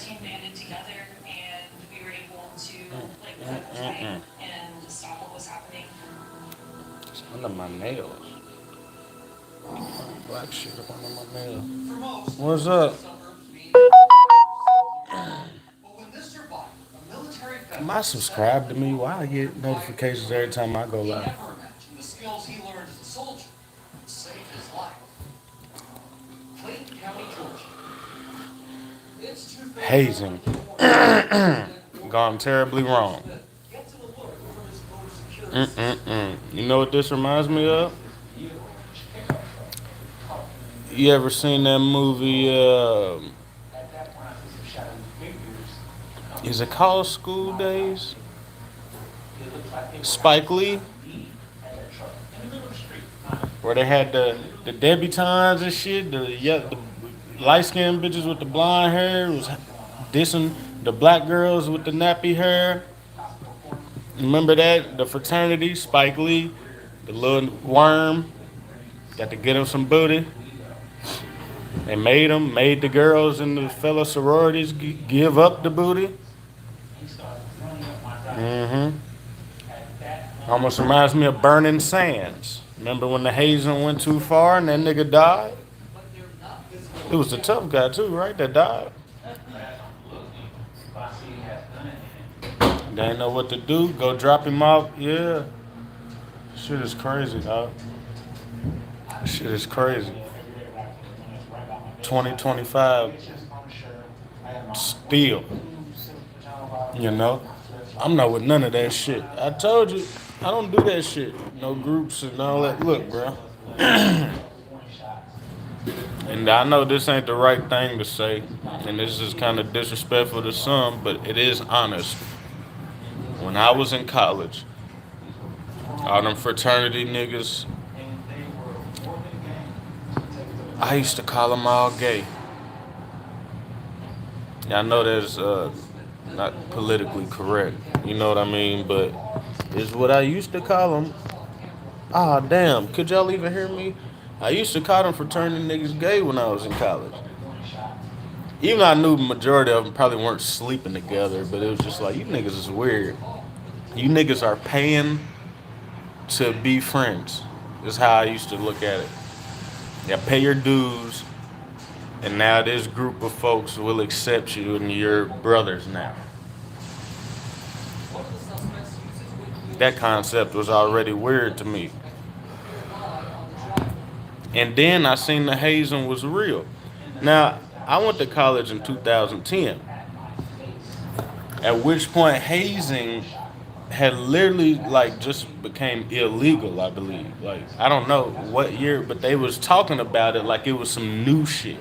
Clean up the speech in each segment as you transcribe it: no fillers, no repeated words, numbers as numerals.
team banded together and we were able to like fight and stop what was happening. It's under my nails. Black shit up under my nails. What's up? Am I subscribed to me? Why I get notifications every time I go live? Hazing. Gone terribly wrong. You know what this reminds me of? You ever seen that movie? Is it called School Days? Spike Lee, where they had the debutantes and shit. The light skinned bitches with the blonde hair was dissing the black girls with the nappy hair. Remember that? The fraternity, Spike Lee, the little worm, got to get him some booty. They made the girls in the fellow sororities give up the booty. Mm-hmm. Almost reminds me of Burning Sands. Remember when the hazing went too far and that nigga died? It was the tough guy too, right? That died. They ain't know what to do. Go drop him off. Yeah. Shit is crazy, dog. Shit is crazy. 2025. Still. You know? I'm not with none of that shit. I told you, I don't do that shit. No groups and all that. Look, bro. And I know this ain't the right thing to say, and this is kind of disrespectful to some, but it is honest. When I was in college, all them fraternity niggas, I used to call them all gay. Yeah, I know that's not politically correct, you know what I mean, but it's what I used to call them. Ah, damn, could y'all even hear me? I used to call them fraternity niggas gay when I was in college. Even though I knew the majority of them probably weren't sleeping together, but it was just like, you niggas is weird. You niggas are paying to be friends. Is how I used to look at it. Yeah, pay your dues, and now this group of folks will accept you and you're brothers now. That concept was already weird to me. And then I seen the hazing was real. Now, I went to college in 2010, at which point hazing had literally like just became illegal, I believe. Like I don't know what year, but they was talking about it like it was some new shit.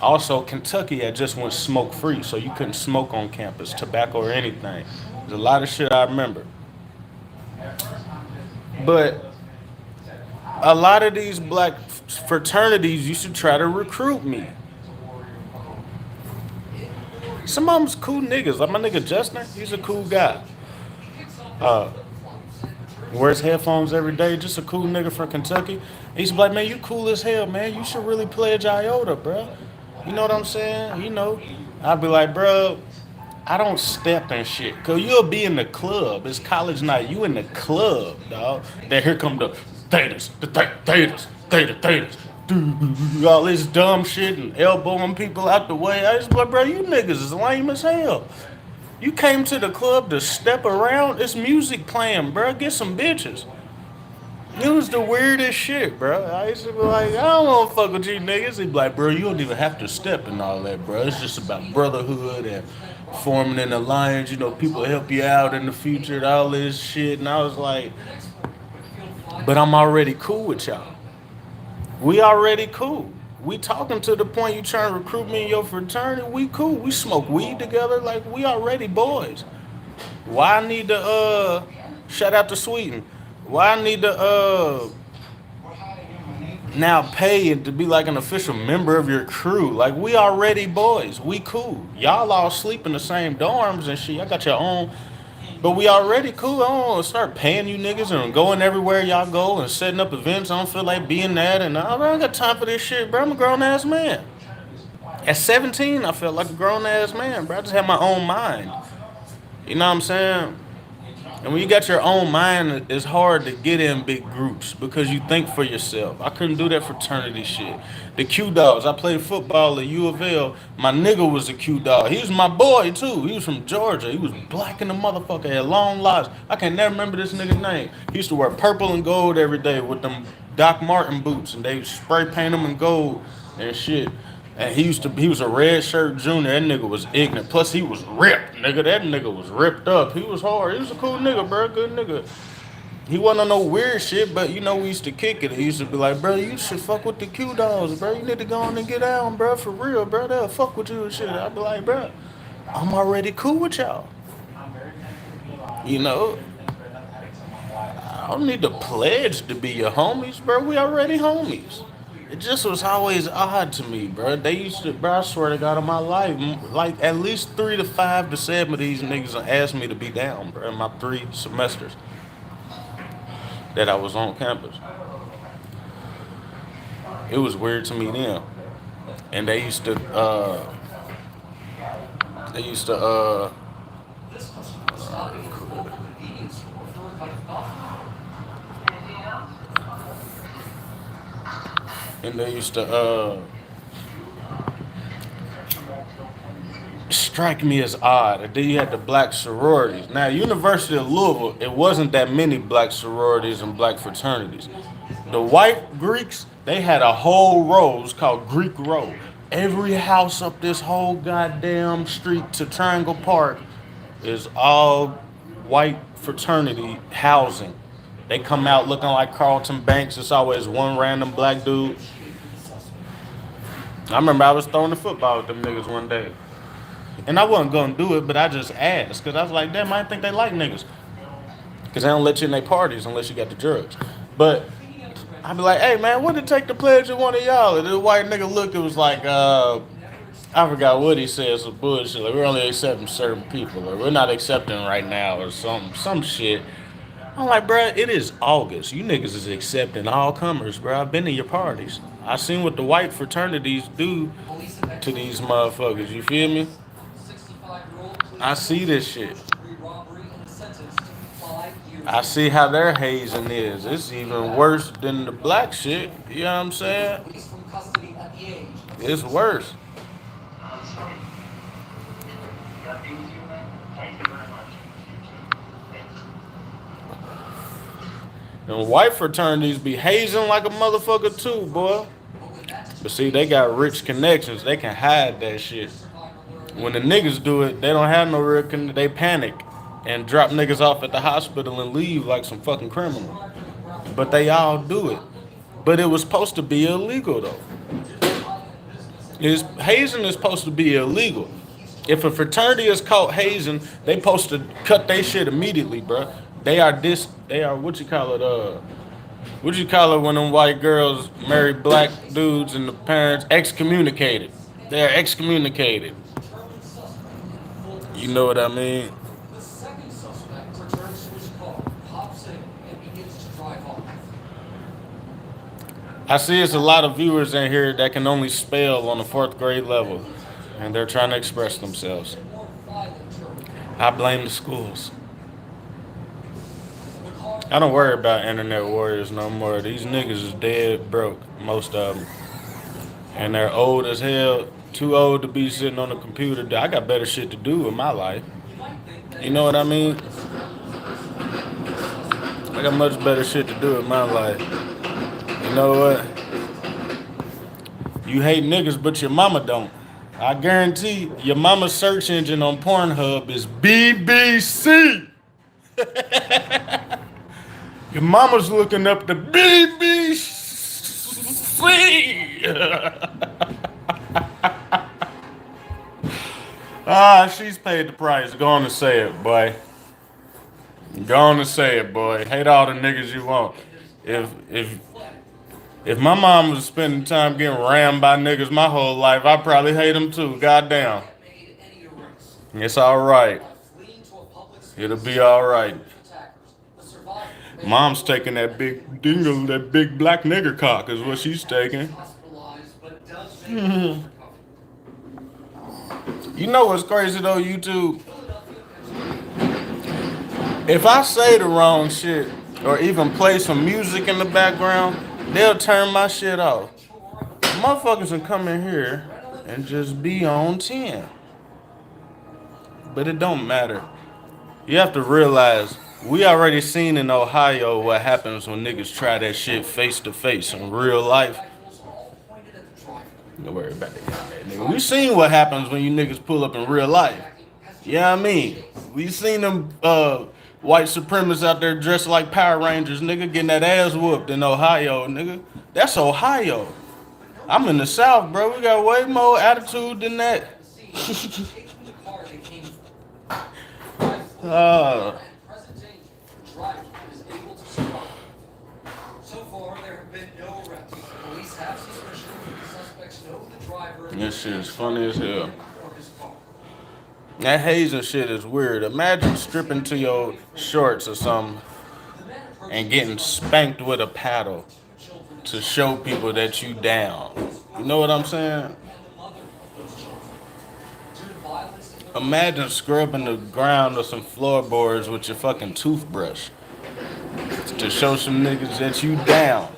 Also, Kentucky had just went smoke free, so you couldn't smoke on campus, tobacco or anything. There's a lot of shit I remember. But a lot of these black fraternities used to try to recruit me. Some of them's cool niggas. Like my nigga Justin, he's a cool guy. Uh, Wears headphones every day, just a cool nigga from Kentucky. He's like, man, you cool as hell, man. You should really pledge iota, bro. You know what I'm saying? You know, I'd be like, bro, I don't step and shit. Cause you'll be in the club. It's college night. You in the club, dog. Then here come the thetas, thetas. All this dumb shit and elbowing people out the way. I just be like, bro, you niggas is lame as hell. You came to the club to step around. It's music playing, bro. Get some bitches. It was the weirdest shit, bro. I used to be like, I don't want to fuck with you niggas. He'd be like, bro, you don't even have to step and all that, bro. It's just about brotherhood and forming an alliance. You know, people help you out in the future and all this shit. And I was like, but I'm already cool with y'all. We already cool. We talking to the point you trying to recruit me in your fraternity. We cool. We smoke weed together. Like we already boys. Why I need to shout out to Sweden? Why I need to now pay it to be like an official member of your crew? Like we already boys. We cool. Y'all all sleep in the same dorms and shit. Y'all got your own. But we already cool. I don't want to start paying you niggas and going everywhere y'all go and setting up events. I don't feel like being that. And I don't got time for this shit, bro. I'm a grown ass man. At 17, I felt like a grown ass man, bro. I just had my own mind. You know what I'm saying? And when you got your own mind, it's hard to get in big groups because you think for yourself. I couldn't do that fraternity shit. The Q Dogs, I played football at U of L. My nigga was a Q Dog. He was my boy too. He was from Georgia. He was black in the motherfucker. Had long locks. I can never remember this nigga's name. He used to wear purple and gold every day with them Doc Martin boots, and they spray paint them in gold and shit. And he was a red shirt junior. That nigga was ignorant. Plus he was ripped, nigga. That nigga was ripped up. He was hard. He was a cool nigga, bro. Good nigga. He wasn't on no weird shit, but you know we used to kick it. He used to be like, bro, you should fuck with the Q Dogs, bro. You need to go on and get down, bro, for real, bro. They'll fuck with you and shit. I'd be like, bro, I'm already cool with y'all. You know, I don't need to pledge to be your homies, bro. We already homies. It just was always odd to me, bro. They used to, bro, I swear to God, in my life, like at least 3 to 5 to 7 of these niggas asked me to be down, bro, in my 3 semesters that I was on campus. It was weird to me then. And they used to, and they used to, strike me as odd. And then you had the black sororities. Now, University of Louisville, it wasn't that many black sororities and black fraternities. The white Greeks, they had a whole row. It was called Greek Row. Every house up this whole goddamn street to Triangle Park is all white fraternity housing. They come out looking like Carlton Banks. It's always one random black dude. I remember I was throwing the football with them niggas one day. And I wasn't gonna do it, but I just asked. Because I was like, damn, I didn't think they like niggas. Because they don't let you in their parties unless you got the drugs. But I'd be like, hey, man, what did it take to pledge to one of y'all? And the white nigga looked, it was like, I forgot what he said, some bullshit. Like, we're only accepting certain people. Or we're not accepting right now or some shit. I'm like, bruh, it is August. You niggas is accepting all comers, bruh. I've been to your parties. I seen what the white fraternities do to these motherfuckers. You feel me? I see this shit. I see how their hazing is. It's even worse than the black shit. You know what I'm saying? It's worse. And white fraternities be hazing like a motherfucker too, boy. But see, they got rich connections. They can hide that shit. When the niggas do it, they don't have no real they panic and drop niggas off at the hospital and leave like some fucking criminal. But they all do it. But it was supposed to be illegal though. Hazing is supposed to be illegal. If a fraternity is caught hazing, they supposed to cut their shit immediately, bruh. They are what you call it when them white girls marry black dudes and the parents excommunicated. They're excommunicated. You know what I mean? I see it's a lot of viewers in here that can only spell on the 4th grade level, and they're trying to express themselves. I blame the schools. I don't worry about internet warriors no more. These niggas is dead broke, most of them. And they're old as hell, too old to be sitting on a computer. I got better shit to do in my life. You know what I mean? I got much better shit to do in my life. You know what? You hate niggas, but your mama don't. I guarantee your mama's search engine on Pornhub is BBC. Your mama's looking up the BBC. She's paid the price. Go on and say it, boy. Go on and say it, boy. Hate all the niggas you want. If my mom was spending time getting rammed by niggas my whole life, I'd probably hate them too. Goddamn. It's all right. It'll be all right. Mom's taking that big dingle, that big black nigger cock is what she's taking. You know what's crazy though, YouTube? If I say the wrong shit or even play some music in the background, they'll turn my shit off. Motherfuckers can come in here and just be on 10. But it don't matter. You have to realize we already seen in Ohio what happens when niggas try that shit face to face in real life. Don't worry about that, nigga. We seen what happens when you niggas pull up in real life. Yeah, I mean, we seen them white supremacists out there dressed like Power Rangers, nigga, getting that ass whooped in Ohio, nigga. That's Ohio. I'm in the South, bro. We got way more attitude than that. uh, this shit is funny as hell. That hazing shit is weird. Imagine stripping to your shorts or something and getting spanked with a paddle to show people that you down. You know what I'm saying? Imagine scrubbing the ground or some floorboards with your fucking toothbrush to show some niggas that you down.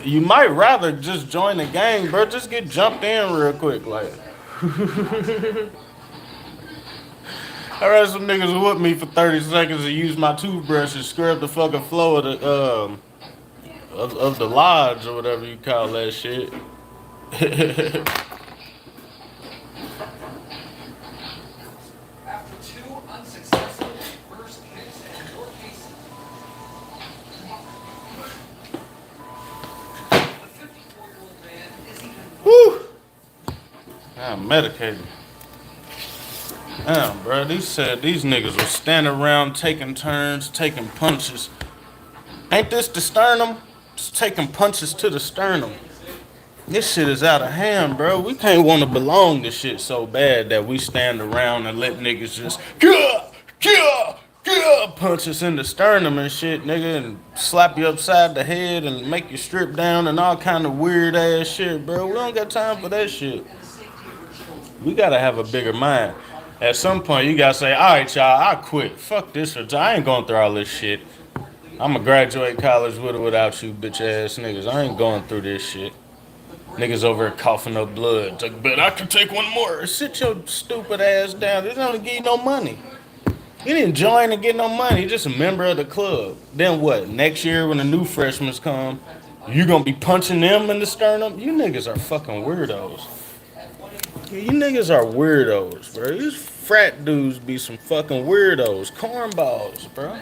You might rather just join the gang, bro. Just get jumped in real quick, like. I read some niggas whoop me for 30 seconds and use my toothbrush and scrub the fucking floor of the of the lodge or whatever you call that shit. Woo! I'm medicated. Damn, bro. These niggas was standing around taking turns, taking punches. Ain't this the sternum? Just taking punches to the sternum. This shit is out of hand, bro. We can't want to belong to shit so bad that we stand around and let niggas just punch us in the sternum and shit, nigga, and slap you upside the head and make you strip down and all kind of weird ass shit, bro. We don't got time for that shit. We gotta have a bigger mind. At some point, you gotta say, all right, y'all, I quit. Fuck this. I ain't going through all this shit. I'm gonna graduate college with or without you, bitch ass niggas. I ain't going through this shit. Niggas over here coughing up blood. Like, but I can take one more. Sit your stupid ass down. They don't give you no money. You didn't join and get no money. You're just a member of the club. Then what? Next year when the new freshmen come, you gonna be punching them in the sternum? You niggas are fucking weirdos. You niggas are weirdos, bro. These frat dudes be some fucking weirdos. Cornballs, bro.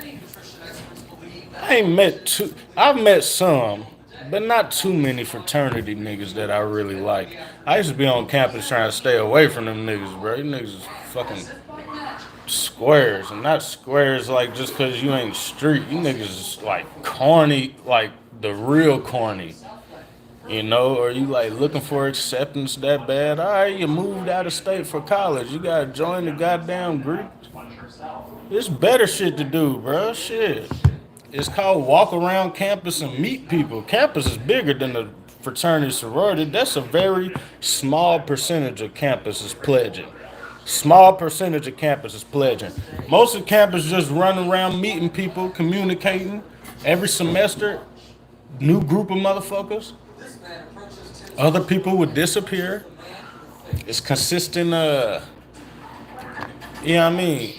I've met some, but not too many fraternity niggas that I really like. I used to be on campus trying to stay away from them niggas, bro. These niggas is fucking squares, and not squares like just cause you ain't street. You niggas is like corny, like the real corny. You know, or you like looking for acceptance that bad? All right, you moved out of state for college. You gotta join the goddamn group. There's better shit to do, bro. Shit. It's called walk around campus and meet people. Campus is bigger than the fraternity sorority. That's a very small percentage of campus is pledging. Small percentage of campus is pledging. Most of campus just run around meeting people, communicating. Every semester, new group of motherfuckers. Other people would disappear. It's consistent, you know what I mean?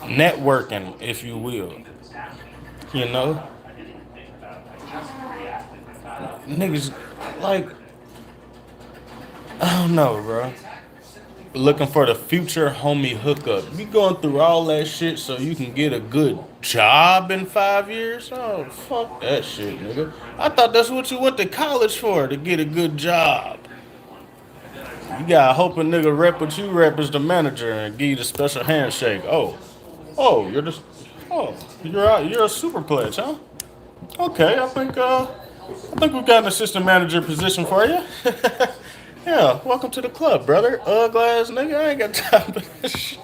Networking, if you will. You know? Niggas, like, I don't know, bro. Looking for the future homie hookup. You going through all that shit so you can get a good job in 5 years? Oh, fuck that shit, nigga. I thought that's what you went to college for, to get a good job. You gotta hope a nigga rep what you rep as the manager and give you the special handshake. You're a super pledge, huh? Okay, I think we've got an assistant manager position for you. Yeah, welcome to the club, brother. Ugly ass nigga, I ain't got time for this shit.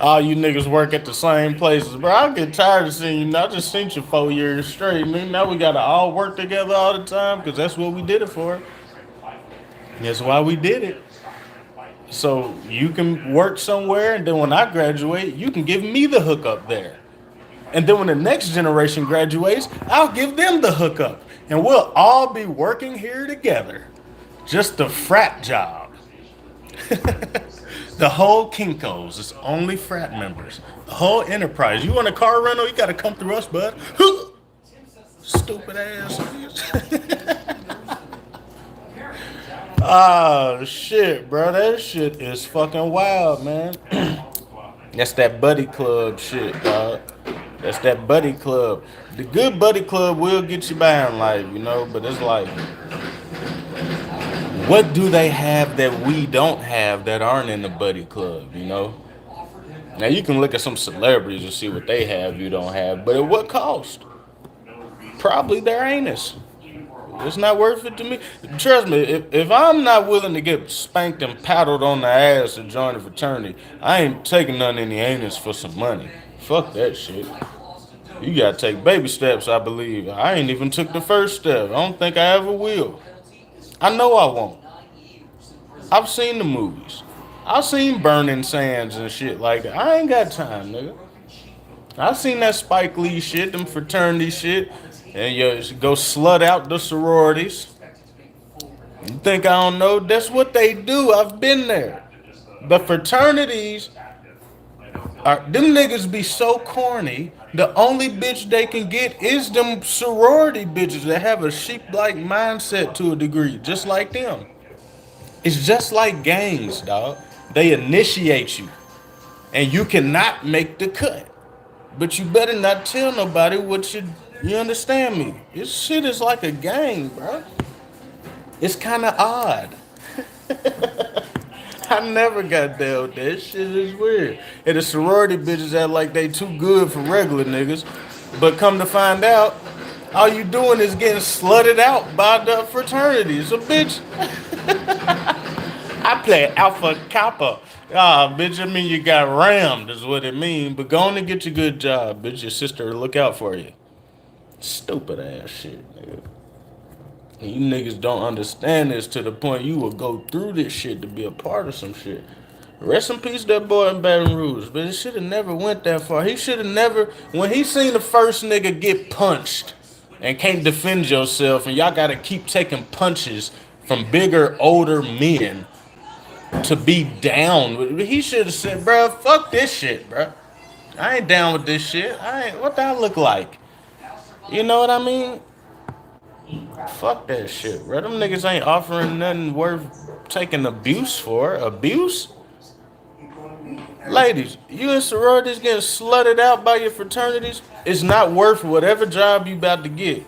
All you niggas work at the same places, bro. I get tired of seeing you. I just seen you 4 years straight, man. Now we gotta all work together all the time because that's what we did it for. That's why we did it. So you can work somewhere, and then when I graduate, you can give me the hookup there. And then when the next generation graduates, I'll give them the hookup. And we'll all be working here together. Just the frat job. The whole Kinko's is only frat members. The whole enterprise. You want a car rental? You gotta come through us, bud. Stupid ass. Oh shit, bro. That shit is fucking wild, man. That's that buddy club shit, dog. That's that buddy club. The good buddy club will get you by in life, you know, but it's like, what do they have that we don't have that aren't in the buddy club, you know? Now you can look at some celebrities and see what they have you don't have, but at what cost? Probably their anus. It's not worth it to me. Trust me, if I'm not willing to get spanked and paddled on the ass to join a fraternity, I ain't taking none in the anus for some money. Fuck that shit. You gotta take baby steps, I believe. I ain't even took the first step. I don't think I ever will. I know I won't. I've seen the movies. I've seen Burning Sands and shit like that. I ain't got time, nigga. I seen that Spike Lee shit, them fraternity shit, and you go slut out the sororities. You think I don't know? That's what they do. I've been there. The fraternities are them niggas be so corny. The only bitch they can get is them sorority bitches that have a sheep-like mindset to a degree, just like them. It's just like gangs, dog. They initiate you, and you cannot make the cut. But you better not tell nobody what you understand me. This shit is like a gang, bro. It's kind of odd. I never got down with that shit. Is weird. And the sorority bitches act like they too good for regular niggas. But come to find out, all you doing is getting slutted out by the fraternity. So, bitch, I play Alpha Kappa. Ah, bitch, I mean you got rammed is what it mean. But go on and get your good job, bitch. Your sister will look out for you. Stupid ass shit, nigga. And you niggas don't understand this to the point you will go through this shit to be a part of some shit. Rest in peace, that boy in Baton Rouge. But it should have never went that far. He should have never, when he seen the first nigga get punched and can't defend yourself, and y'all gotta keep taking punches from bigger, older men to be down. He should have said, bro, fuck this shit, bro. I ain't down with this shit. What that look like? You know what I mean? Fuck that shit, bro. Them niggas ain't offering nothing worth taking abuse for. Abuse? Ladies, you in sororities getting slutted out by your fraternities, it's not worth whatever job you about to get.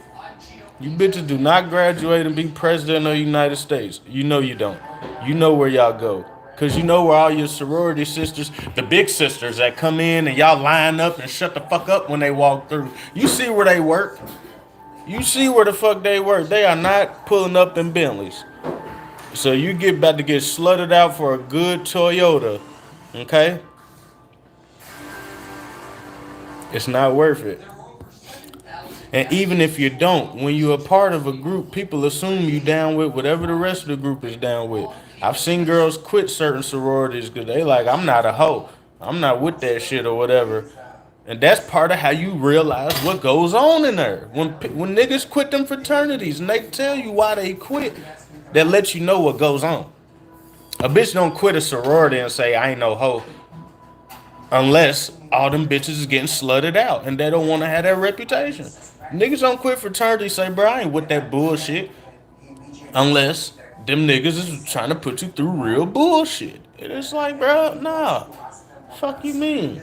You bitches do not graduate and be president of the United States. You know you don't. You know where y'all go. Because you know where all your sorority sisters, the big sisters that come in and y'all line up and shut the fuck up when they walk through. You see where they work. You see where the fuck they work. They are not pulling up in Bentleys. So you get about to get slutted out for a good Toyota. Okay? It's not worth it. And even if you don't, when you're a part of a group, people assume you down with whatever the rest of the group is down with. I've seen girls quit certain sororities because they like, I'm not a hoe. I'm not with that shit or whatever. And that's part of how you realize what goes on in there. When niggas quit them fraternities and they tell you why they quit, that lets you know what goes on. A bitch don't quit a sorority and say, I ain't no hoe. Unless all them bitches is getting slutted out and they don't want to have that reputation. Niggas don't quit fraternity say, bro, I ain't with that bullshit. Unless them niggas is trying to put you through real bullshit. And it's like, bro, nah. Fuck you mean?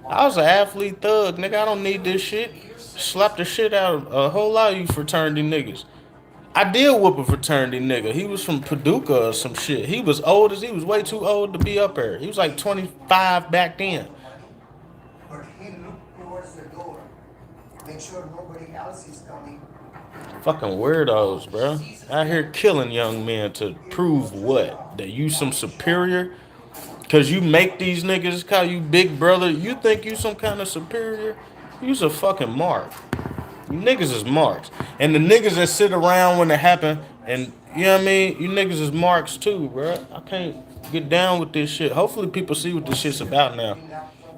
I was an athlete thug, nigga. I don't need this shit. Slap the shit out of a whole lot of you fraternity niggas. I did whoop a fraternity nigga. He was from Paducah or some shit. He was he was way too old to be up there. He was like 25 back then. But he looked towards the door. Make sure nobody else is coming. Fucking weirdos, bro. Out here killing young men to prove what? That you some superior? Cause you make these niggas call you big brother. You think you some kind of superior? You's a fucking mark. You niggas is marks. And the niggas that sit around when it happen, and you know what I mean? You niggas is marks too, bro. I can't get down with this shit. Hopefully people see what this shit's about now.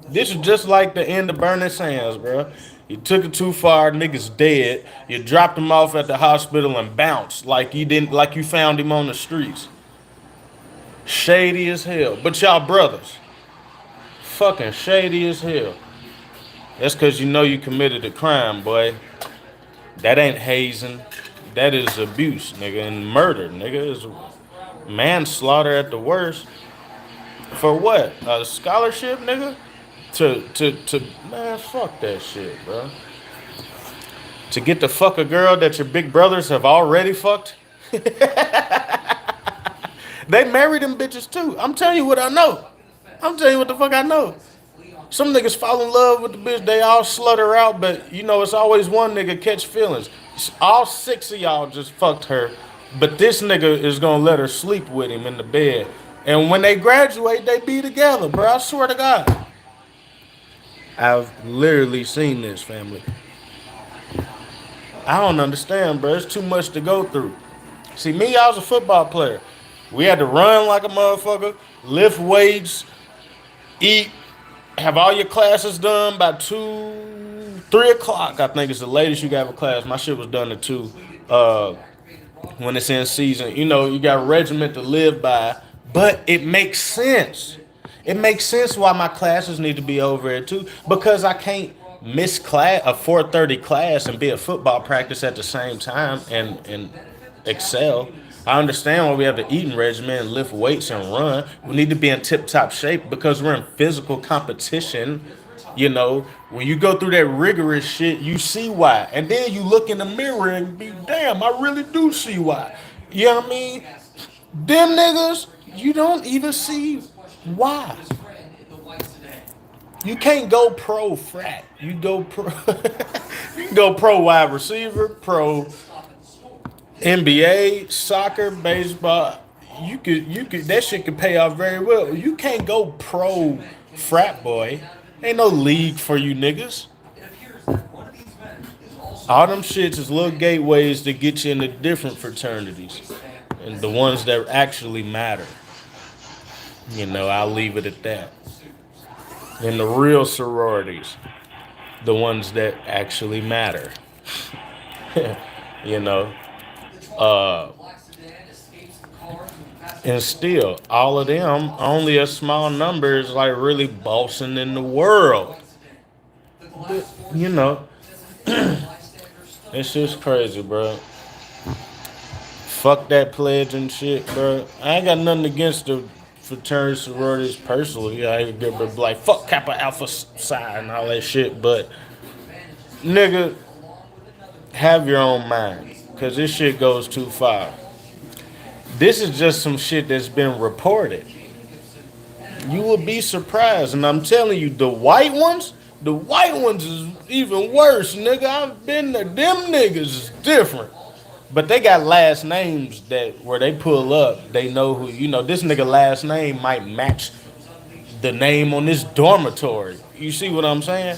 This is just like the end of Burning Sands, bro. You took it too far, niggas dead. You dropped him off at the hospital and bounced like you didn't, like you found him on the streets. Shady as hell. But y'all brothers, fucking shady as hell. That's cause you know you committed a crime, boy. That ain't hazing. That is abuse, nigga, and murder, nigga. Is manslaughter at the worst. For what? A scholarship, nigga? To man, fuck that shit, bro. To get to fuck a girl that your big brothers have already fucked? They marry them bitches too. I'm telling you what I know. I'm telling you what the fuck I know. Some niggas fall in love with the bitch, they all slut her out, but you know, it's always one nigga catch feelings. All 6 of y'all just fucked her, but this nigga is gonna let her sleep with him in the bed. And when they graduate, they be together, bro. I swear to God. I've literally seen this, family. I don't understand, bro. It's too much to go through. See, me, I was a football player. We had to run like a motherfucker, lift weights, eat, have all your classes done by 3 o'clock. I think it's the latest you got a class. My shit was done at 2. When it's in season, you know, you got a regiment to live by, but it makes sense. It makes sense why my classes need to be over at 2 because I can't miss class a 4:30 class and be at football practice at the same time and excel. I understand why we have the eating regimen and lift weights and run. We need to be in tip-top shape because we're in physical competition. You know, when you go through that rigorous shit, you see why. And then you look in the mirror and be, damn, I really do see why. You know what I mean? Them niggas, you don't even see why. You can't go pro frat. You go pro. You can go pro wide receiver, pro NBA, soccer, baseball. You could. That shit could pay off very well. You can't go pro frat boy. Ain't no league for you niggas. All them shits is little gateways to get you into different fraternities, and the ones that actually matter. You know, I'll leave it at that. And the real sororities, the ones that actually matter. You know, and still, all of them, only a small number is like really bossing in the world. You know, it's just crazy, bro. Fuck that pledge and shit, bro. I ain't got nothing against the fraternity sororities personally. I ain't gonna be like fuck Kappa Alpha Psi and all that shit, but nigga, have your own mind, cause this shit goes too far. This is just some shit that's been reported. You will be surprised, and I'm telling you, the white ones is even worse, nigga. I've been there. Them niggas is different. But they got last names that where they pull up, they know who, you know, this nigga last name might match the name on this dormitory. You see what I'm saying?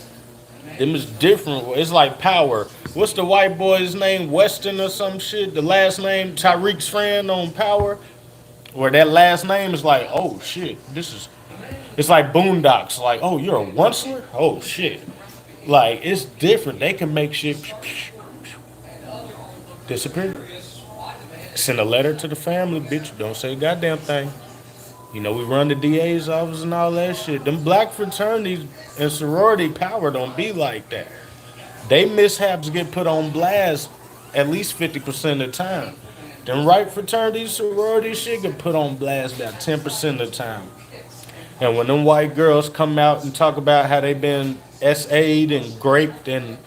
Them is different. It's like Power. What's the white boy's name? Weston or some shit? The last name, Tyreek's friend on Power? Where that last name is like, oh shit, it's like Boondocks. Like, oh, you're a Onceler? Oh shit. Like, it's different. They can make shit disappear. Send a letter to the family, bitch. Don't say a goddamn thing. You know, we run the DA's office and all that shit. Them black fraternities and sorority power don't be like that. They mishaps get put on blast at least 50% of the time. Them right fraternities, sorority shit get put on blast about 10% of the time. And when them white girls come out and talk about how they been SA'd and graped and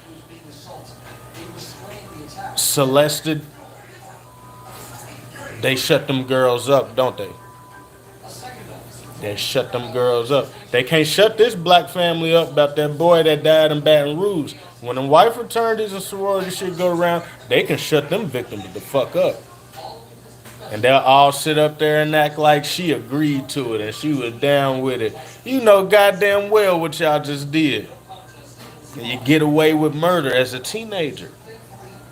celested, they shut them girls up, don't they? They shut them girls up. They can't shut this black family up about that boy that died in Baton Rouge. When them white fraternities and sorority shit go around, they can shut them victims the fuck up. And they'll all sit up there and act like she agreed to it and she was down with it. You know goddamn well what y'all just did. And you get away with murder as a teenager.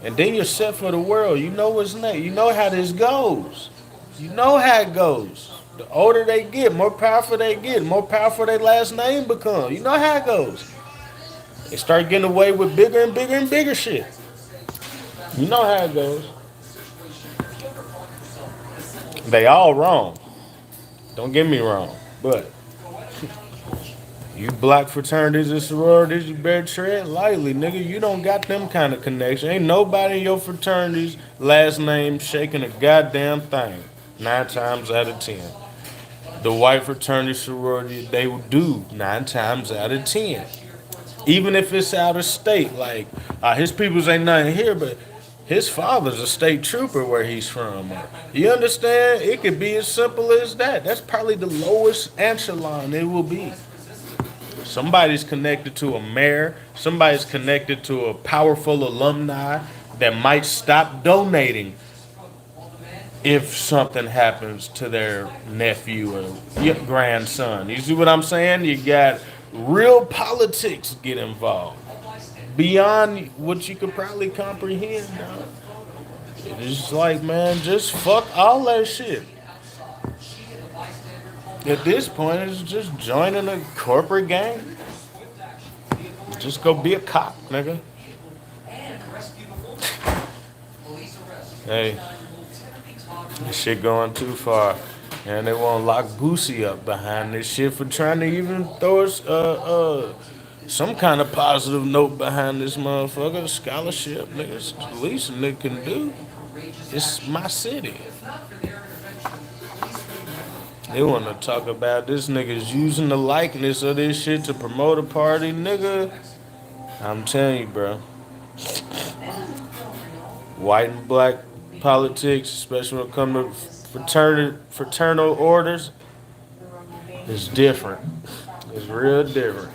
And then you're set for the world. You know what's next. You know how this goes. You know how it goes. The older they get, more powerful they get, more powerful their last name become. You know how it goes. They start getting away with bigger and bigger and bigger shit. You know how it goes. They all wrong. Don't get me wrong. But you black fraternities and sororities, you better tread lightly, nigga. You don't got them kind of connection. Ain't nobody in your fraternity's last name shaking a goddamn thing. 9 times out of 10. The white fraternity sorority, they will do 9 times out of 10. Even if it's out of state, like his peoples ain't nothing here, but his father's a state trooper where he's from. You understand? It could be as simple as that. That's probably the lowest echelon it will be. Somebody's connected to a mayor. Somebody's connected to a powerful alumni that might stop donating if something happens to their nephew or grandson. You see what I'm saying? You got real politics get involved beyond what you could probably comprehend. Dog. It's like, man, just fuck all that shit. At this point, it's just joining a corporate gang. Just go be a cop, nigga. Hey, this shit going too far. And they won't lock Boosie up behind this shit for trying to even throw us some kind of positive note behind this motherfucker. Scholarship, niggas. The least a nigga can do. It's my city. They want to talk about this niggas using the likeness of this shit to promote a party, nigga. I'm telling you, bro. White and black politics, especially when it comes to fraternal orders, is different. It's real different.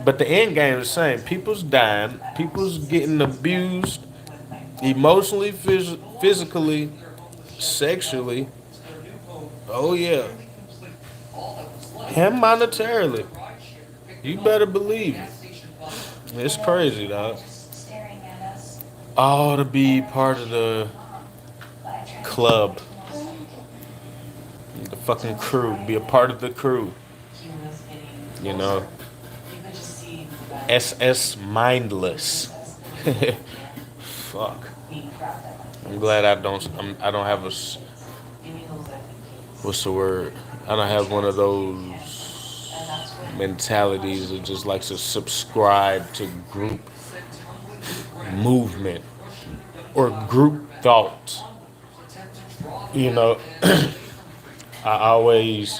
But the end game is the same. People's dying. People's getting abused emotionally, physically, sexually. Oh, yeah. And monetarily. You better believe it. It's crazy, dog. All to be part of the club. The fucking crew. Be a part of the crew. You know? SS mindless. Fuck. I'm glad I don't have a, what's the word? I don't have one of those mentalities that just likes to subscribe to group movement or group thought. You know, I always,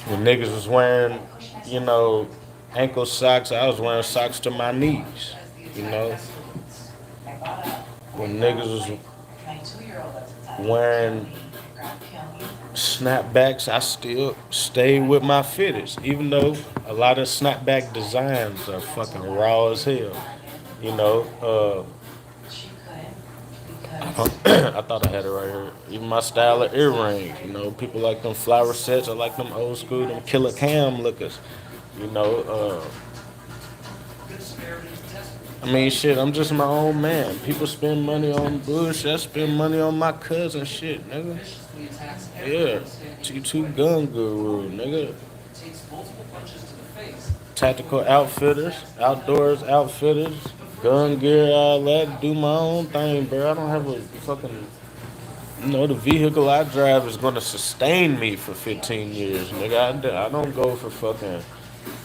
when niggas was wearing, you know, ankle socks, I was wearing socks to my knees. You know, when niggas was wearing snapbacks, I still stay with my fitteds, even though a lot of snapback designs are fucking raw as hell. You know, I thought I had it right here. Even my style of earrings, you know, people like them flower sets. I like them old school, them killer cam lookers. You know, I mean, shit, I'm just my own man. People spend money on bullshit. I spend money on my cousin shit, nigga. Yeah, T2 gun guru, nigga. Tactical outfitters, outdoors outfitters, gun gear, all that. Do my own thing, bro. I don't have a fucking, you know, the vehicle I drive is gonna sustain me for 15 years, nigga. I don't go for fucking,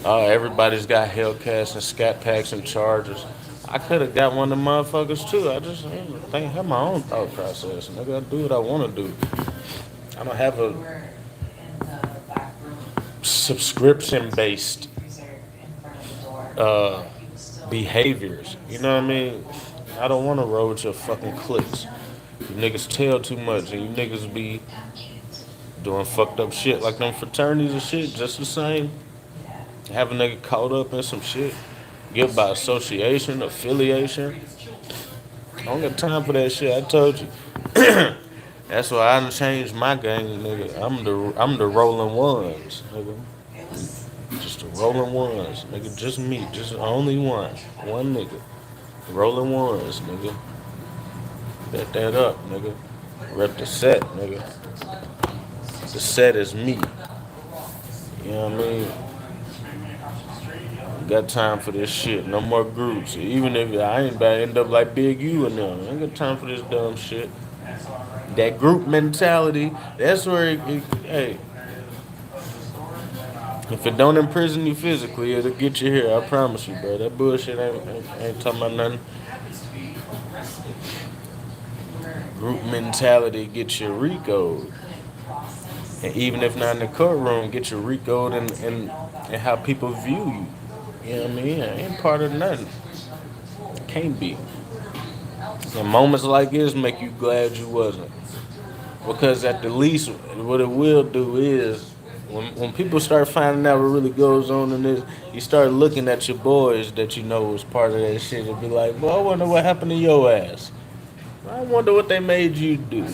everybody's got Hellcats and Scat Packs and Chargers. I could have got one of them motherfuckers too. I just have my own thought process, nigga. I do what I want to do. I don't have a subscription-based behaviors. You know what I mean? I don't want to roll with your fucking clicks. You niggas tell too much, and you niggas be doing fucked up shit like them fraternities and shit. Just the same. Have a nigga caught up in some shit. Get by association, affiliation. I don't got time for that shit. I told you. That's why I done changed my gang, nigga. I'm the rolling ones, nigga. Just the rolling ones, nigga. Just me, just only one, one nigga. Rolling ones, nigga. Bet that up, nigga. Rep the set, nigga. The set is me. You know what I mean? Got time for this shit. No more groups. Even if I ain't about to end up like Big U and them. I ain't got time for this dumb shit. That group mentality, that's where hey, if it don't imprison you physically, it'll get you here. I promise you, bro. That bullshit ain't talking about nothing. Group mentality get you RICO'd. And even if not in the courtroom, get you RICO'd and how people view you. You know what I mean? I ain't part of nothing. Can't be. And moments like this make you glad you wasn't. Because at the least, what it will do is, when people start finding out what really goes on in this, you start looking at your boys that you know was part of that shit and be like, well, I wonder what happened to your ass. I wonder what they made you do.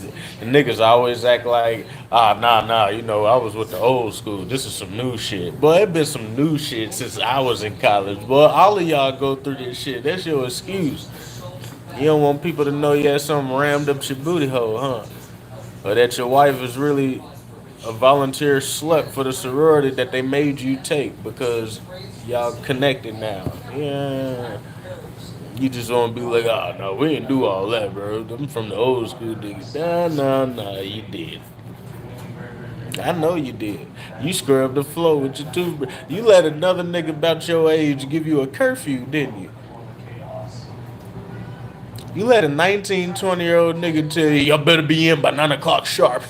And niggas always act like, nah, you know, I was with the old school. This is some new shit. Boy, it been some new shit since I was in college. Boy, all of y'all go through this shit. That's your excuse. You don't want people to know you had something rammed up your booty hole, huh? Or that your wife is really a volunteer slut for the sorority that they made you take because y'all connected now. Yeah. You just want to be like, oh, no, we didn't do all that, bro. I'm from the old school niggas. Nah, you did. I know you did. You scrubbed the floor with your toothbrush. You let another nigga about your age give you a curfew, didn't you? You let a 19, 20-year-old nigga tell you, y'all better be in by 9 o'clock sharp.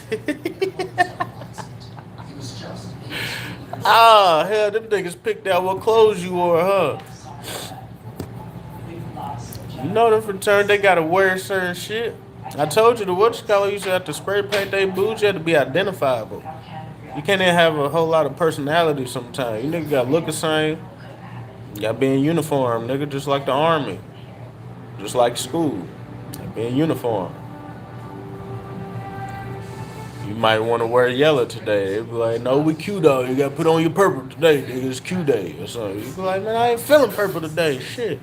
Hell, them niggas picked out what clothes you wore, huh? You know the fraternity, they gotta wear certain shit. I told you the whatchamacallit used to have to spray paint their boots. You had to be identifiable. You can't even have a whole lot of personality sometimes. You nigga gotta look the same. You gotta be in uniform, nigga, just like the army. Just like school. Be in uniform. You might want to wear yellow today. They be like, no, we Q dog. You gotta put on your purple today, nigga. It's Q day or something. You be like, man, I ain't feeling purple today. Shit.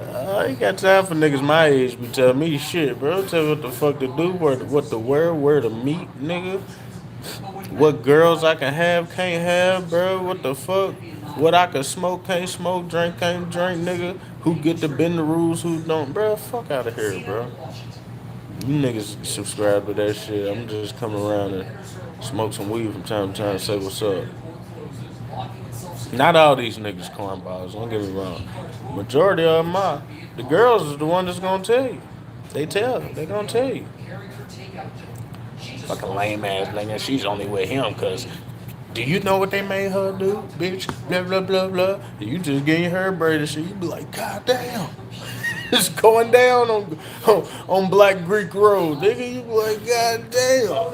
I ain't got time for niggas my age be telling me shit, bro. Tell me what the fuck to do, what to wear, where to meet, nigga. What girls I can have, can't have, bro. What the fuck? What I can smoke, can't smoke, drink, can't drink, nigga. Who get to bend the rules, who don't, bro. Fuck out of here, bro. You niggas subscribe to that shit. I'm just coming around and smoke some weed from time to time and say what's up. Not all these niggas cornballs, don't get me wrong. Majority of them are. The girls is the one that's gonna tell you. They gonna tell you. Fucking lame ass nigga, she's only with him cause do you know what they made her do, bitch? Blah blah blah blah. You just getting her braided shit, you be like, God damn. It's going down on Black Greek Road, nigga. You be like, God damn.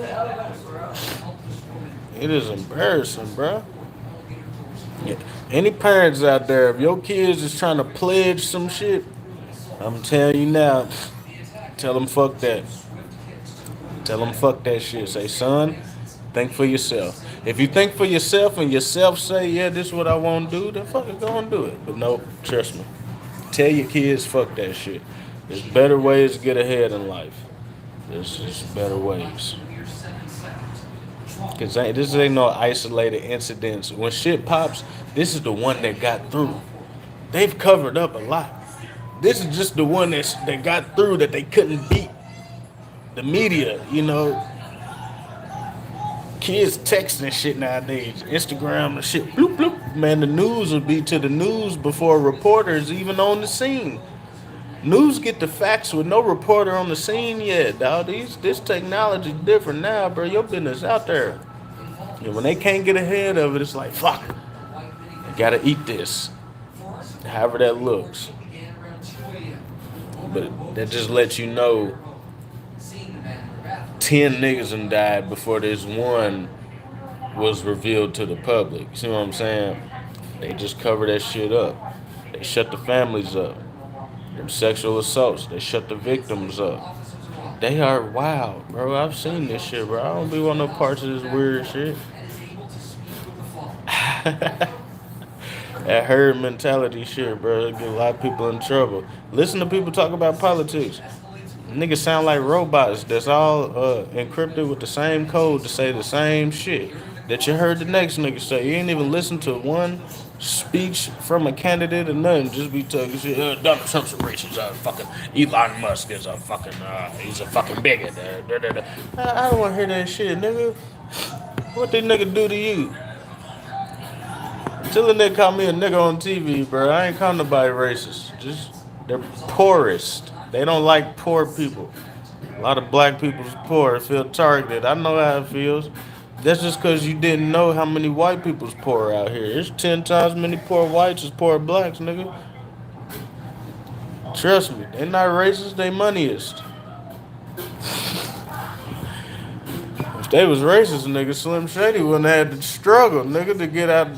It is embarrassing, bro. Yeah. Any parents out there, if your kids is trying to pledge some shit, I'm telling you now, tell them fuck that. Tell them fuck that shit. Say, son, think for yourself. If you think for yourself and yourself say, yeah, this is what I want to do, then fucking go and do it. But no, trust me. Tell your kids fuck that shit. There's better ways to get ahead in life. There's just better ways. Because this ain't no isolated incidents. When shit pops, this is the one that got through. They've covered up a lot. This is just the one that got through that they couldn't beat. The media, you know. Kids texting shit nowadays. Instagram and shit. Bloop, bloop. Man, the news will be to the news before reporters even on the scene. News get the facts with no reporter on the scene yet, dog. This technology different now, bro. Your business out there. And when they can't get ahead of it, it's like, fuck. I gotta eat this. However that looks. But that just lets you know 10 niggas done died before this one was revealed to the public. See what I'm saying? They just cover that shit up. They shut the families up. Them sexual assaults, they shut the victims up. They are wild, bro. I've seen this shit, bro. I don't be want no parts of this weird shit. That herd mentality shit, bro. Get a lot of people in trouble. Listen to people talk about politics. Niggas sound like robots that's all encrypted with the same code to say the same shit that you heard the next nigga say. You ain't even listen to one speech from a candidate or nothing. Just be talking shit. Donald Trump's a racist. Fucking Elon Musk is a fucking, he's a fucking bigot. I don't want to hear that shit, nigga. What did nigga do to you? Till a nigga call me a nigga on TV, bro. I ain't call nobody racist. Just, they're poorest. They don't like poor people. A lot of black people's poor feel targeted. I know how it feels. That's just because you didn't know how many white people's poor out here. There's 10 times many poor whites as poor blacks, nigga. Trust me, they not racist, they moneyist. If they was racist, nigga, Slim Shady wouldn't have had to struggle, nigga, to get out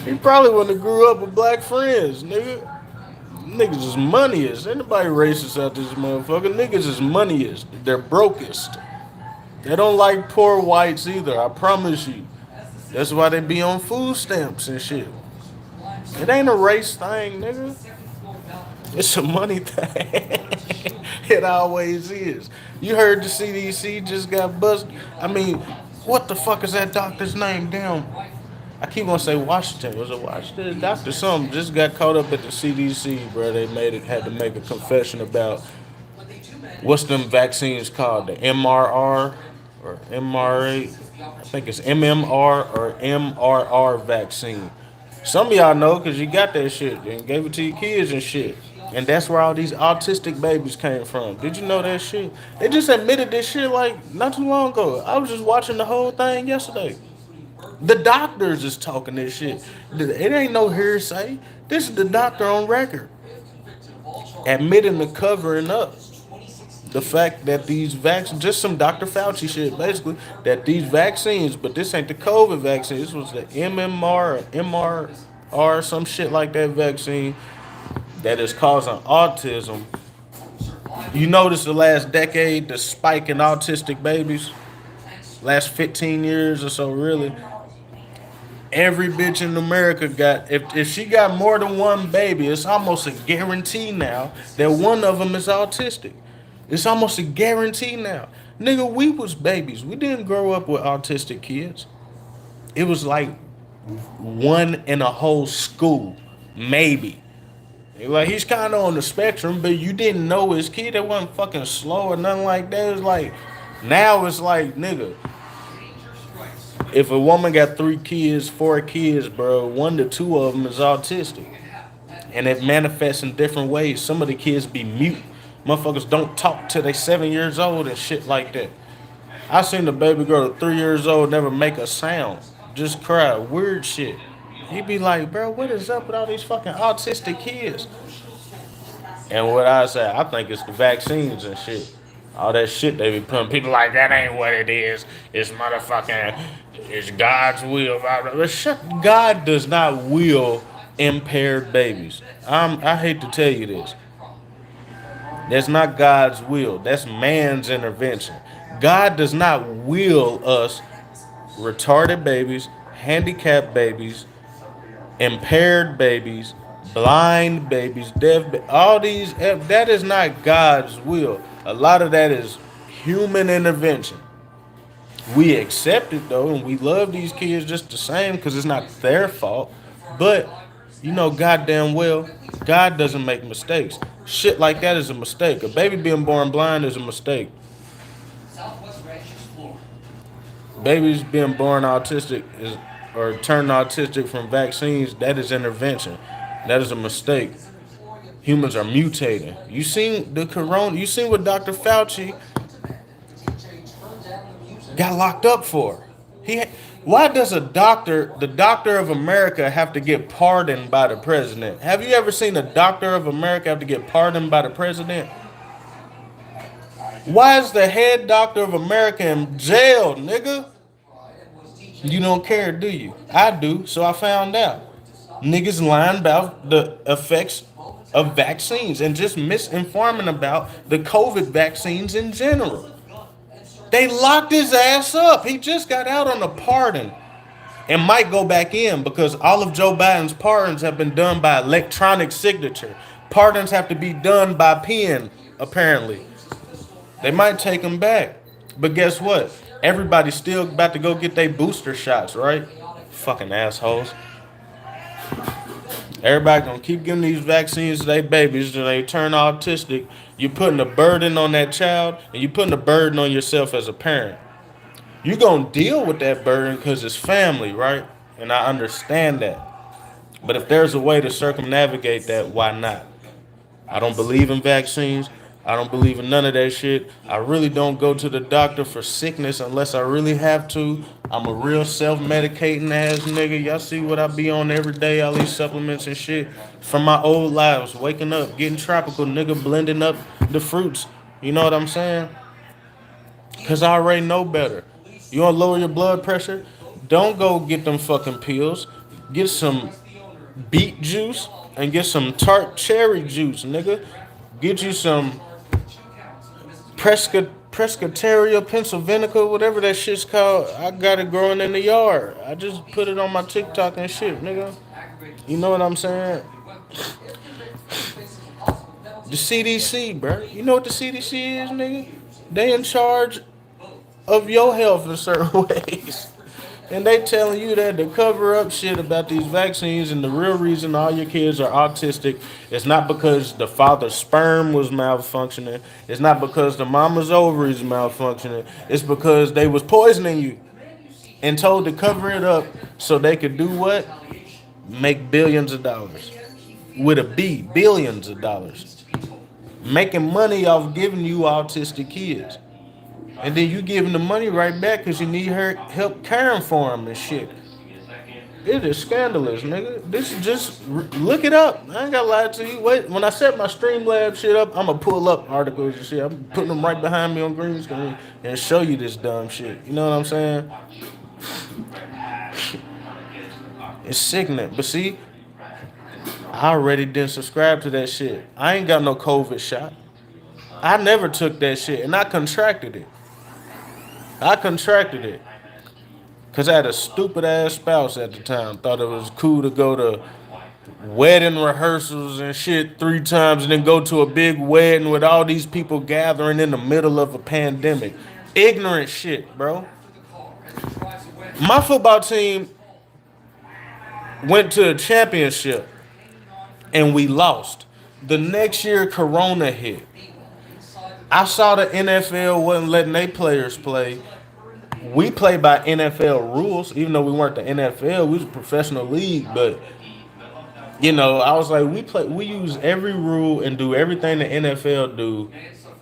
he probably wouldn't have grew up with black friends, nigga. Niggas is moneyest. Ain't nobody racist out this motherfucker. Niggas is moneyest. They're brokest. They don't like poor whites either, I promise you. That's why they be on food stamps and shit. It ain't a race thing, nigga. It's a money thing. It always is. You heard the CDC just got busted. I mean, what the fuck is that doctor's name? Damn. I keep on say Washington. Was it Washington? Doctor something just got caught up at the CDC, bro. They had to make a confession about what's them vaccines called, the MRR or MRA. I think it's MMR or MRR vaccine. Some of y'all know because you got that shit and gave it to your kids and shit. And that's where all these autistic babies came from. Did you know that shit? They just admitted this shit like not too long ago. I was just watching the whole thing yesterday. The doctors is talking this shit. It ain't no hearsay. This is the doctor on record admitting to covering up the fact that these vaccines, just some Dr. Fauci shit, basically, that these vaccines, but this ain't the COVID vaccine. This was the MMR or MRR, some shit like that vaccine that is causing autism. You notice the last decade, the spike in autistic babies, last 15 years or so, really. Every bitch in America got, if she got more than one baby, it's almost a guarantee now that one of them is autistic. It's almost a guarantee now. Nigga, we was babies. We didn't grow up with autistic kids. It was like one in a whole school, maybe. Like, he's kind of on the spectrum, but you didn't know his kid. It wasn't fucking slow or nothing like that. It was like, now it's like, nigga, if a woman got 3 kids, 4 kids, bro, 1 to 2 of them is autistic. And it manifests in different ways. Some of the kids be mute. Motherfuckers don't talk till they 7 years old and shit like that. I seen the baby girl at 3 years old never make a sound. Just cry. Weird shit. He be like, bro, what is up with all these fucking autistic kids? And what I say, I think it's the vaccines and shit. All that shit they be putting. People like, that ain't what it is. It's motherfucking, it's God's will. But shut, God does not will impaired babies. I hate to tell you this. That's not God's will. That's man's intervention. God does not will us retarded babies, handicapped babies, impaired babies, blind babies, deaf babies, all these, that is not God's will. A lot of that is human intervention. We accept it though, and we love these kids just the same because it's not their fault. But you know goddamn well, God doesn't make mistakes. Shit like that is a mistake. A baby being born blind is a mistake. Babies being born autistic is, or turned autistic from vaccines, that is intervention. That is a mistake. Humans are mutating. You seen the corona, you seen what Dr. Fauci got locked up for. Why does the doctor of America have to get pardoned by the president? Have you ever seen a doctor of America have to get pardoned by the president? Why is the head doctor of America in jail, nigga? You don't care, do you? I do, so I found out. Niggas lying about the effects of vaccines and just misinforming about the COVID vaccines in general. They locked his ass up. He just got out on a pardon and might go back in because all of Joe Biden's pardons have been done by electronic signature. Pardons have to be done by pen, apparently. They might take him back. But guess what? Everybody's still about to go get their booster shots, right? Fucking assholes. Everybody gonna keep giving these vaccines to their babies till they turn autistic. You're putting a burden on that child, and you're putting a burden on yourself as a parent. You're gonna deal with that burden because it's family, right? And I understand that. But if there's a way to circumnavigate that, why not? I don't believe in vaccines. I don't believe in none of that shit. I really don't go to the doctor for sickness unless I really have to. I'm a real self-medicating ass nigga. Y'all see what I be on every day, all these supplements and shit. From my old lives, waking up, getting tropical, nigga, blending up the fruits. You know what I'm saying? Because I already know better. You want to lower your blood pressure? Don't go get them fucking pills. Get some beet juice and get some tart cherry juice, nigga. Get you some Presbyteria, Pennsylvanica, whatever that shit's called. I got it growing in the yard. I just put it on my TikTok and shit, nigga. You know what I'm saying? The CDC, bro. You know what the CDC is, nigga? They in charge of your health in certain ways. And they telling you that to cover up shit about these vaccines, and the real reason all your kids are autistic is not because the father's sperm was malfunctioning. It's not because the mama's ovaries malfunctioning. It's because they was poisoning you and told to cover it up so they could do what? Make billions of dollars. With a B, billions of dollars. Making money off giving you autistic kids. And then you give them the money right back because you need her help caring for them and shit. It is scandalous, nigga. This is just look it up. I ain't gonna lie to you. Wait, when I set my Streamlab shit up, I'm gonna pull up articles and shit. I'm putting them right behind me on green screen and show you this dumb shit. You know what I'm saying? It's sickening. But see, I already didn't subscribe to that shit. I ain't got no COVID shot. I never took that shit, and I contracted it. Because I had a stupid ass spouse at the time. Thought it was cool to go to wedding rehearsals and shit 3 times and then go to a big wedding with all these people gathering in the middle of a pandemic. Ignorant shit, bro. My football team went to a championship and we lost. The next year, Corona hit. I saw the NFL wasn't letting their players play. We play by NFL rules, even though we weren't the NFL. We was a professional league, but you know, I was like, we use every rule and do everything the NFL do,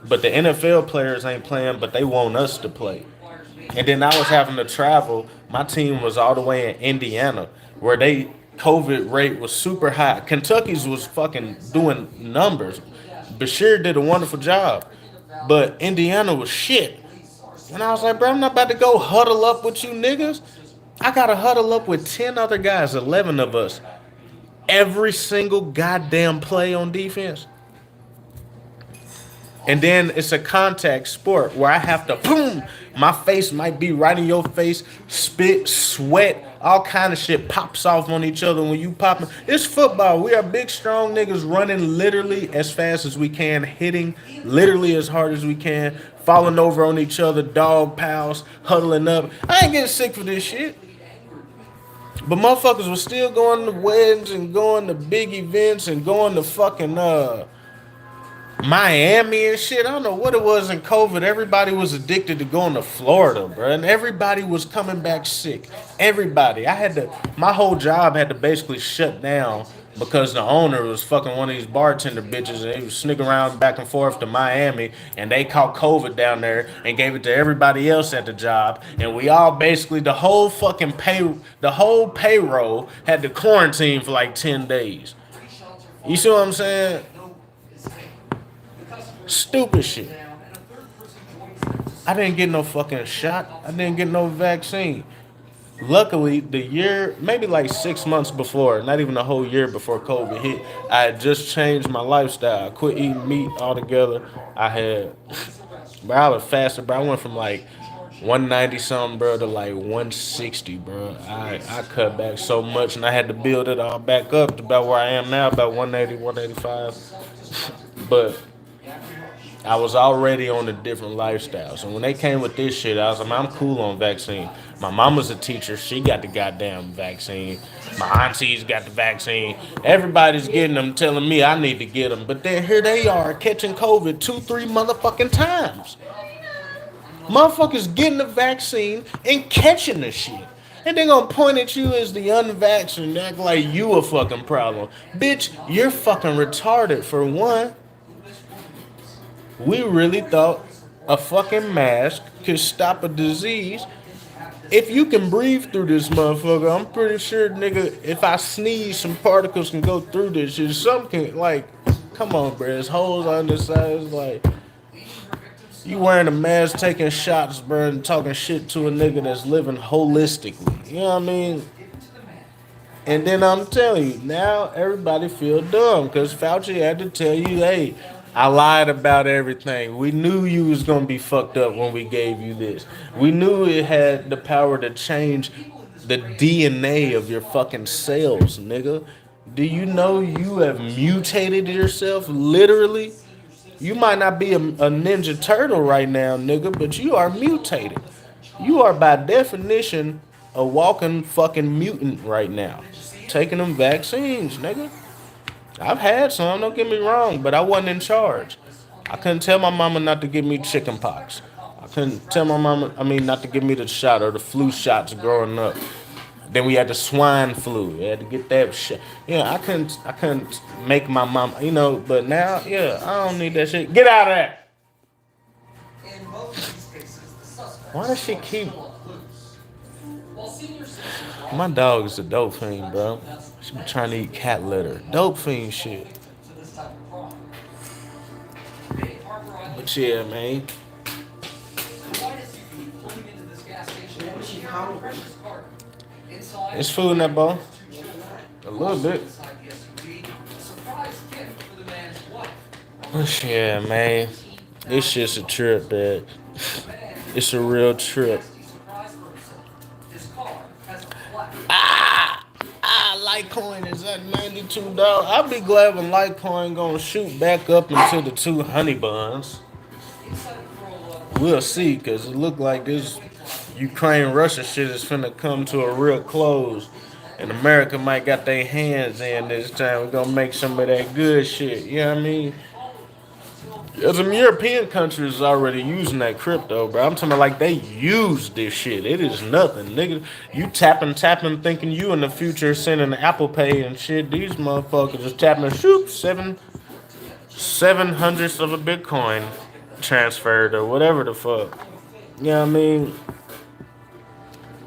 but the NFL players ain't playing, but they want us to play. And then I was having to travel. My team was all the way in Indiana, where they COVID rate was super high. Kentucky's was fucking doing numbers. Bashir did a wonderful job, but Indiana was shit. And I was like, bro, I'm not about to go huddle up with you niggas. I got to huddle up with 10 other guys, 11 of us. Every single goddamn play on defense. And then it's a contact sport where I have to, boom, my face might be right in your face, spit, sweat, all kind of shit pops off on each other when you popping. It's football. We are big, strong niggas running literally as fast as we can, hitting literally as hard as we can, falling over on each other, dog pals, huddling up. I ain't getting sick for this shit. But motherfuckers was still going to weddings and going to big events and going to fucking Miami and shit. I don't know what it was in COVID. Everybody was addicted to going to Florida, bro. And everybody was coming back sick. Everybody. My whole job had to basically shut down because the owner was fucking one of these bartender bitches and he was sneaking around back and forth to Miami and they caught COVID down there and gave it to everybody else at the job. And we all basically, the whole payroll had to quarantine for like 10 days. You see what I'm saying? Stupid shit. I didn't get no fucking shot. I didn't get no vaccine. Luckily, the year, maybe like 6 months before, not even a whole year before COVID hit, I had just changed my lifestyle. I quit eating meat altogether. I had, bro, I was faster, bro. I went from like 190 something, bro, to like 160, bro. I cut back so much, and I had to build it all back up to about where I am now, about 180, 185. But I was already on a different lifestyle. So when they came with this shit, I was like, man, I'm cool on vaccine. My mama's a teacher. She got the goddamn vaccine. My aunties got the vaccine. Everybody's getting them, telling me I need to get them. But then here they are catching COVID 2, 3 motherfucking times. Motherfuckers getting the vaccine and catching the shit. And they gonna point at you as the unvaccinated and act like you a fucking problem. Bitch, you're fucking retarded for one. We really thought a fucking mask could stop a disease. If you can breathe through this motherfucker, I'm pretty sure, nigga, if I sneeze, some particles can go through this shit. Some can, like, come on, bro. There's holes on the side. It's like, you wearing a mask, taking shots, bro, and talking shit to a nigga that's living holistically. You know what I mean? And then I'm telling you, now everybody feel dumb because Fauci had to tell you, hey, I lied about everything. We knew you was gonna be fucked up when we gave you this. We knew it had the power to change the DNA of your fucking cells, nigga. Do you know you have mutated yourself literally? You might not be a ninja turtle right now, nigga, but you are mutated. You are by definition a walking fucking mutant right now. Taking them vaccines, nigga. I've had some, don't get me wrong, but I wasn't in charge. I couldn't tell my mama not to give me chicken pox. I couldn't tell my mama, not to give me the shot or the flu shots growing up. Then we had the swine flu. We had to get that shit. Yeah, I couldn't make my mom, but now, yeah, I don't need that shit. Get out of there. Why does she keep... My dog is a dope fiend, bro. She be trying to eat cat litter. Dope fiend shit. But yeah, man. It's food in that bowl. A little bit. But yeah, man. It's just a trip, man. It's a real trip. Litecoin is at $92. I'll be glad when Litecoin gonna shoot back up into the 2 honey buns. We'll see, cause it look like this Ukraine-Russia shit is finna come to a real close. And America might got their hands in this time. We're gonna make some of that good shit. You know what I mean? Some European countries already using that crypto, bro. I'm talking about like they use this shit. It is nothing, nigga. You tapping, thinking you in the future sending Apple Pay and shit. These motherfuckers just tapping, shoot, 7/700ths of a Bitcoin transferred or whatever the fuck. You know what I mean?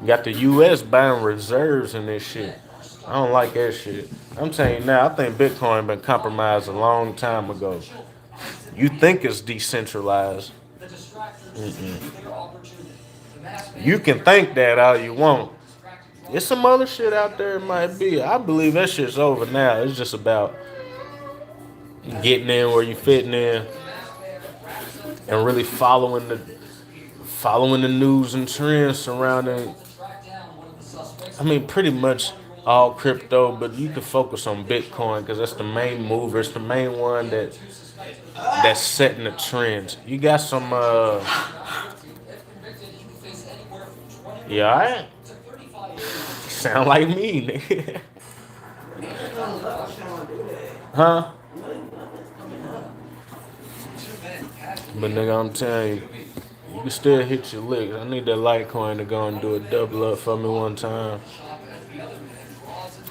Got the U.S. buying reserves in this shit. I don't like that shit. I'm telling you now, I think Bitcoin been compromised a long time ago. You think it's decentralized. You can think that all you want. There's some other shit out there it might be. I believe that shit's over now. It's just about getting in where you fitting in and really following the news and trends surrounding, pretty much all crypto, but you can focus on Bitcoin because that's the main mover. It's the main one that's setting the trends. You got some yeah, alright. Sound like me, nigga. Huh? But nigga, I'm telling you, you can still hit your licks. I need that Litecoin to go and do a double up for me one time.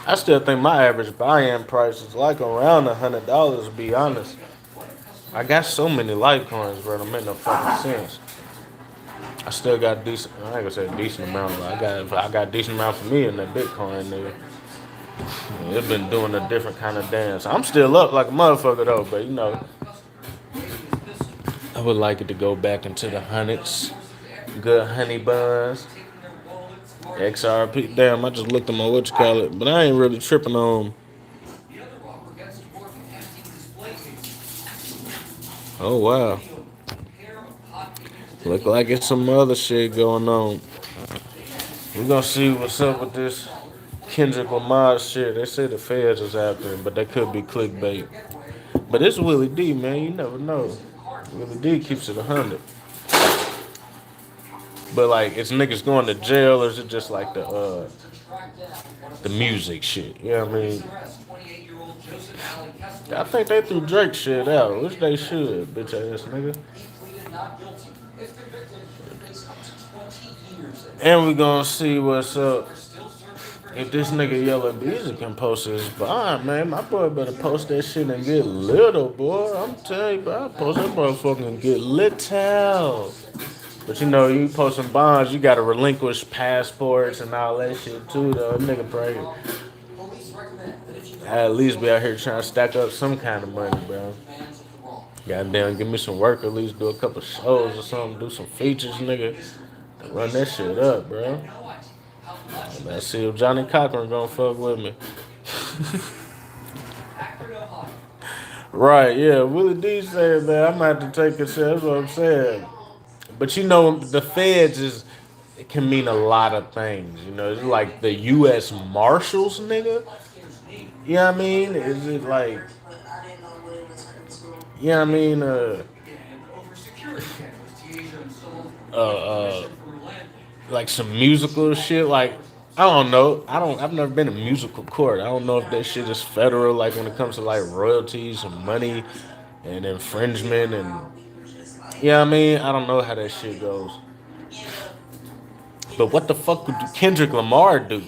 I still think my average buy-in price is like around $100, to be honest. I got so many Litecoins, bro, that make no fucking sense. I still got decent, I ain't gonna say a decent amount, but I got a decent amount for me in that Bitcoin, nigga. It's been doing a different kind of dance. I'm still up like a motherfucker though, but I would like it to go back into the hundreds. Good honey buns. XRP. Damn, I just looked at my what you call it, but I ain't really tripping on. Oh wow, look like it's some other shit going on. We gonna see what's up with this Kendrick Lamar shit. They say the feds is after him, but that could be clickbait. But it's Willie D, man. You never know. Willie D keeps it 100. But like, is niggas going to jail, or is it just like the music shit? You know what I mean? I think they threw Drake shit out, which they should, bitch ass nigga. And we gonna see what's up. If this nigga Yellow Beezy can post his bond, man, my boy better post that shit and get little, boy. I'm telling you, bro, I post that motherfucker and get little. But you know, you posting bonds, you gotta relinquish passports and all that shit too, though. Nigga, probably I at least be out here trying to stack up some kind of money, bro. Goddamn, give me some work, at least do a couple shows or something, do some features, nigga. Run that shit up, bro. Let's see if Johnny Cochran gonna fuck with me. Right, yeah. Willie D said that I'm gonna have to take a shit. That's what I'm saying. But you know, the feds is it can mean a lot of things. You know, it's like the U.S. Marshals, nigga. You know what I mean? Is it like, you know what I mean? Uh, like some musical shit. Like I don't know. I've never been in musical court. I don't know if that shit is federal. Like when it comes to like royalties and money and infringement and you know what I mean. I don't know how that shit goes. But what the fuck would Kendrick Lamar do?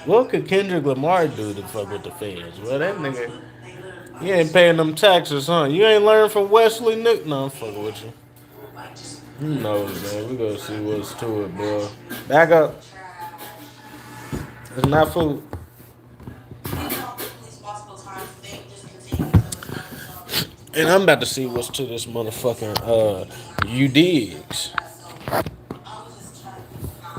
What could Kendrick Lamar do to fuck with the feds? Well, that nigga, he ain't paying them taxes, huh? You ain't learned from Wesley Nick? No, I'm fucking with you. Who knows, man? We gonna see what's to it, bro. Back up. It's not food. And I'm about to see what's to this motherfucking, you digs.